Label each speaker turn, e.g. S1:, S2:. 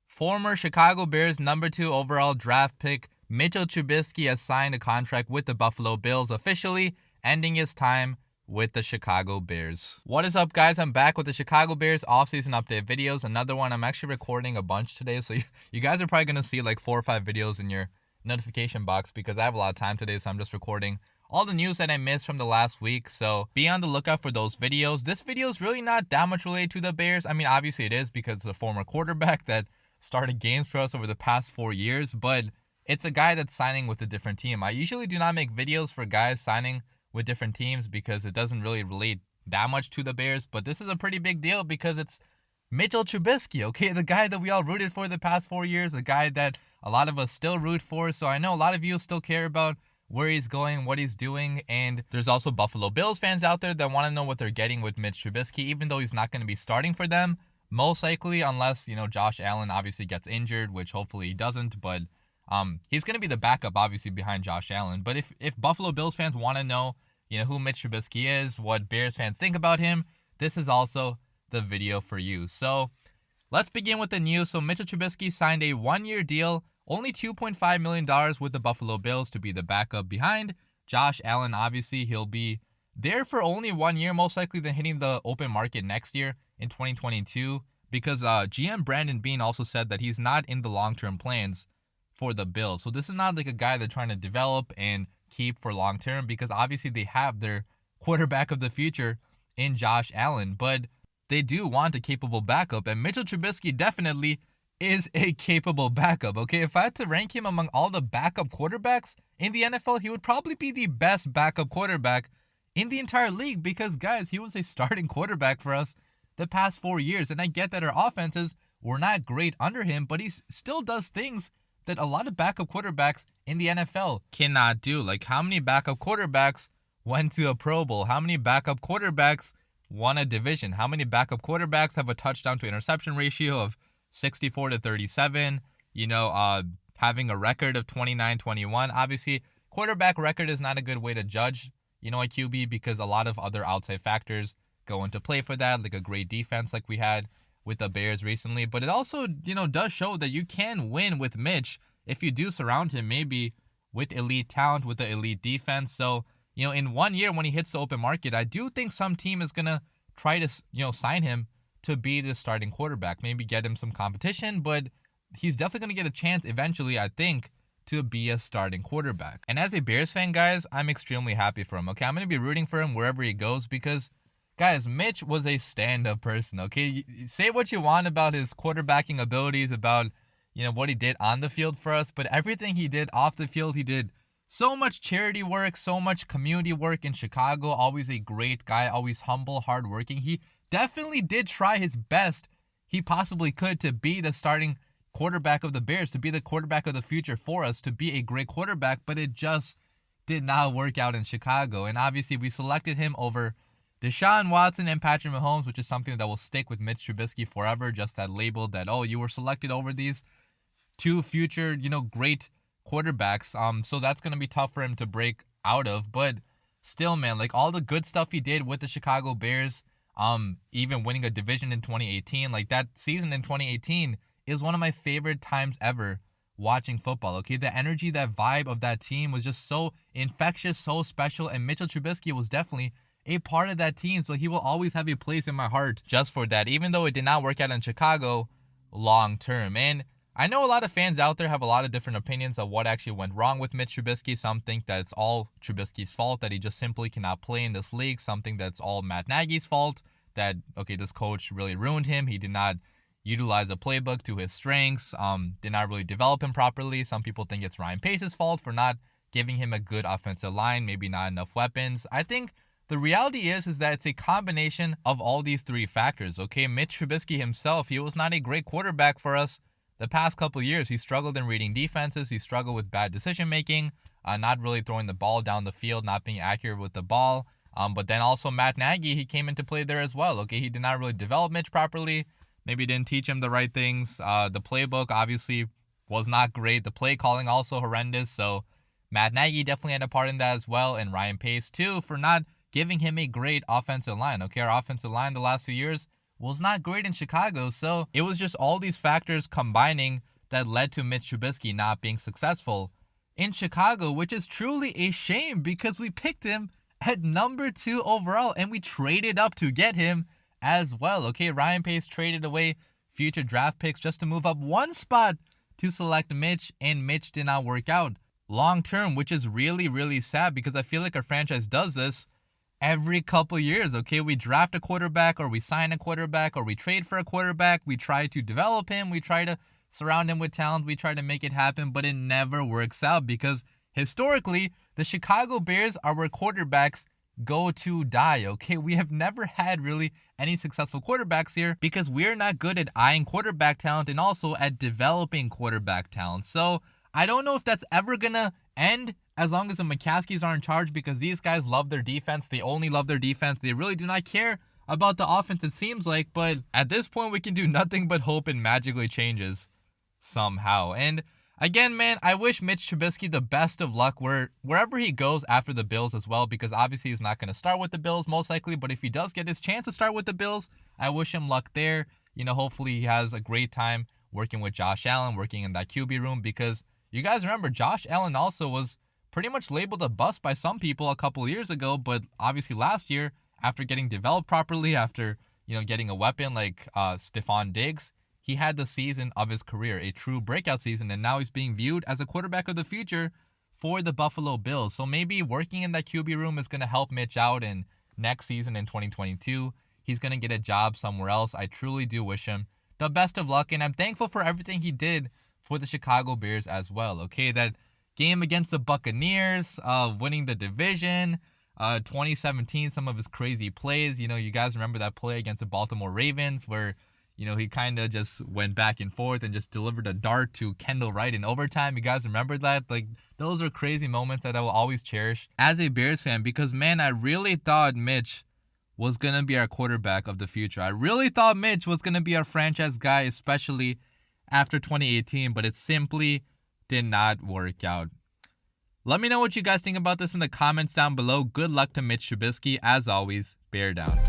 S1: Former Chicago Bears number 2 overall draft pick Mitchell Trubisky has signed a contract with the Buffalo Bills, officially ending his time with the Chicago Bears. What is up, guys? I'm back with the Chicago Bears offseason update videos. Another one. I'm actually recording a bunch today, so you guys are probably going to see like 4 or 5 videos in your notification box because I have a lot of time today, so I'm just recording all the news that I missed from the last week. So be on the lookout for those videos. This video is really not that much related to the Bears. I mean, obviously it is because it's a former quarterback that started games for us over the past 4 years, but it's a guy that's signing with a different team. I usually do not make videos for guys signing with different teams because it doesn't really relate that much to the Bears, but this is a pretty big deal because it's Mitchell Trubisky, okay? The guy that we all rooted for the past 4 years, the guy that a lot of us still root for. So I know a lot of you still care about where he's going, what he's doing, and there's also Buffalo Bills fans out there that want to know what they're getting with Mitch Trubisky, even though he's not going to be starting for them. Most likely, unless, Josh Allen obviously gets injured, which hopefully he doesn't, but he's going to be the backup, obviously, behind Josh Allen. But if Buffalo Bills fans want to know, who Mitch Trubisky is, what Bears fans think about him, this is also the video for you. So let's begin with the news. So Mitchell Trubisky signed a 1-year deal, only $2.5 million with the Buffalo Bills to be the backup behind Josh Allen. Obviously, he'll be there for only 1 year, most likely then hitting the open market next year in 2022, because GM Brandon Beane also said that he's not in the long-term plans for the Bills. So this is not like a guy they're trying to develop and keep for long-term, because obviously they have their quarterback of the future in Josh Allen, but they do want a capable backup, and Mitchell Trubisky definitely is a capable backup, okay? If I had to rank him among all the backup quarterbacks in the NFL, he would probably be the best backup quarterback in the entire league because, guys, he was a starting quarterback for us the past 4 years. And I get that our offenses were not great under him, but he still does things that a lot of backup quarterbacks in the NFL cannot do. Like, how many backup quarterbacks went to a Pro Bowl? How many backup quarterbacks won a division? How many backup quarterbacks have a touchdown to interception ratio of 64-37? Having a record of 29-21. Obviously, quarterback record is not a good way to judge a QB because a lot of other outside factors go into play for that, like a great defense like we had with the Bears recently. But it also, does show that you can win with Mitch if you do surround him maybe with elite talent, with the elite defense. So, in 1 year when he hits the open market, I do think some team is going to try to, sign him to be the starting quarterback, maybe get him some competition, but he's definitely going to get a chance eventually, I think, to be a starting quarterback. And as a Bears fan, guys, I'm extremely happy for him, okay? I'm going to be rooting for him wherever he goes because, guys, Mitch was a stand-up person, okay? Say what you want about his quarterbacking abilities, about, what he did on the field for us, but everything he did off the field, he did so much charity work, so much community work in Chicago, always a great guy, always humble, hardworking. He definitely did try his best he possibly could to be the starting quarterback of the Bears, to be the quarterback of the future for us, to be a great quarterback, but it just did not work out in Chicago. And obviously we selected him over Deshaun Watson and Patrick Mahomes, which is something that will stick with Mitch Trubisky forever, just that label that, oh, you were selected over these 2 future, great quarterbacks. So that's going to be tough for him to break out of, but still, man, like all the good stuff he did with the Chicago Bears, even winning a division in 2018, like that season in 2018 is one of my favorite times ever watching football, okay? The energy, that vibe of that team was just so infectious, so special, and Mitchell Trubisky was definitely a part of that team, so he will always have a place in my heart just for that, even though it did not work out in Chicago long term. And I know a lot of fans out there have a lot of different opinions of what actually went wrong with Mitch Trubisky. Some think that it's all Trubisky's fault, that he just simply cannot play in this league. Something that's all Matt Nagy's fault, that, okay, this coach really ruined him. He did not utilize a playbook to his strengths, did not really develop him properly. Some people think it's Ryan Pace's fault for not giving him a good offensive line, maybe not enough weapons. I think the reality is that it's a combination of all these 3 factors, okay? Mitch Trubisky himself, he was not a great quarterback for us the past couple of years. He struggled in reading defenses. He struggled with bad decision-making, not really throwing the ball down the field, not being accurate with the ball. But then also Matt Nagy, he came into play there as well, okay? He did not really develop Mitch properly. Maybe didn't teach him the right things. The playbook obviously was not great. The play calling also horrendous. So Matt Nagy definitely had a part in that as well. And Ryan Pace too, for not giving him a great offensive line. Okay, our offensive line the last few years was not great in Chicago. So it was just all these factors combining that led to Mitch Trubisky not being successful in Chicago, which is truly a shame because we picked him at number 2 overall and we traded up to get him as well. Okay, Ryan Pace traded away future draft picks just to move up one spot to select Mitch, and Mitch did not work out long term, which is really, really sad because I feel like our franchise does this every couple years. Okay, we draft a quarterback or we sign a quarterback or we trade for a quarterback. We try to develop him. We try to surround him with talent. We try to make it happen, but it never works out because historically, the Chicago Bears are where quarterbacks go to die. Okay, we have never had really any successful quarterbacks here because we're not good at eyeing quarterback talent and also at developing quarterback talent. So I don't know if that's ever gonna end as long as the McCaskies are in charge because these guys love their defense. They only love their defense. They really do not care about the offense, it seems like. But at this point, we can do nothing but hope it magically changes somehow. And again, man, I wish Mitch Trubisky the best of luck wherever he goes after the Bills as well, because obviously he's not going to start with the Bills most likely, but if he does get his chance to start with the Bills, I wish him luck there. You know, hopefully he has a great time working with Josh Allen, working in that QB room, because you guys remember Josh Allen also was pretty much labeled a bust by some people a couple years ago, but obviously last year, after getting developed properly, after, you know, getting a weapon like Stephon Diggs, he had the season of his career, a true breakout season, and now he's being viewed as a quarterback of the future for the Buffalo Bills. So maybe working in that QB room is going to help Mitch out in next season in 2022. He's going to get a job somewhere else. I truly do wish him the best of luck, and I'm thankful for everything he did for the Chicago Bears as well. Okay, that game against the Buccaneers, winning the division, 2017, some of his crazy plays. You know, you guys remember that play against the Baltimore Ravens where, you know, he kind of just went back and forth and just delivered a dart to Kendall Wright in overtime. You guys remember that? Like, those are crazy moments that I will always cherish as a Bears fan because, man, I really thought Mitch was going to be our quarterback of the future. I really thought Mitch was going to be our franchise guy, especially after 2018, but it simply did not work out. Let me know what you guys think about this in the comments down below. Good luck to Mitch Trubisky. As always, bear down.